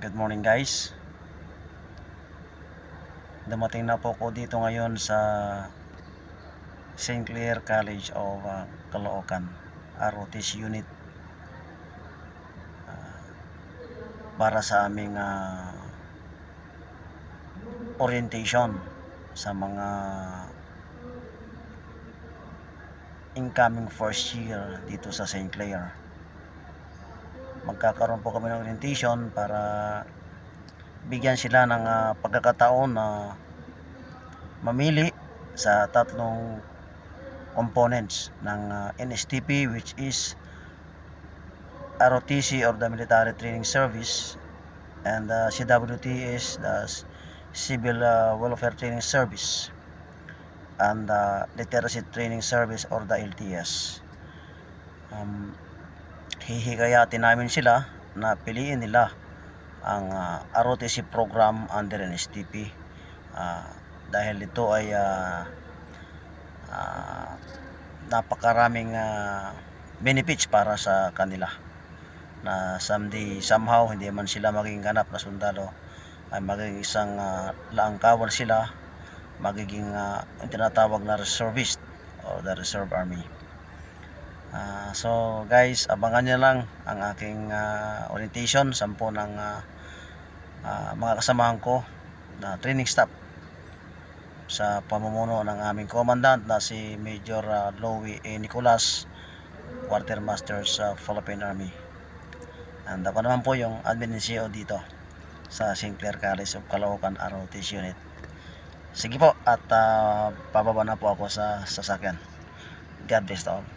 Good morning guys. Dumating na po ko dito ngayon sa St. Clair College of Caloocan ROTC unit para sa aming orientation sa mga incoming first year dito sa St. Clair. Magkakaroon po kami ng orientation para bigyan sila ng pagkakataon na mamili sa tatlong components ng NSTP, which is ROTC or the Military Training Service, and CWT is the Civil Welfare Training Service, and Literacy Training Service or the LTS. Hihikayatin namin sila na piliin nila ang ROTC program under NSTP dahil ito ay napakaraming benefits para sa kanila, na somehow hindi man sila maging ganap na sundalo, ay maging isang laang kawal sila, magiging tinatawag na reservist or the reserve army. So guys, abangan nyo lang ang aking orientation. 10 ng mga kasamahan ko na training staff sa pamumuno ng aming commandant na si Major Louie A. Nicolas, Quartermaster sa Philippine Army. And ako naman po yung admin NCO dito sa St. Clair College of Caloocan ROTC unit. Sige po, at pababa na po ako sa sasakyan. God bless all.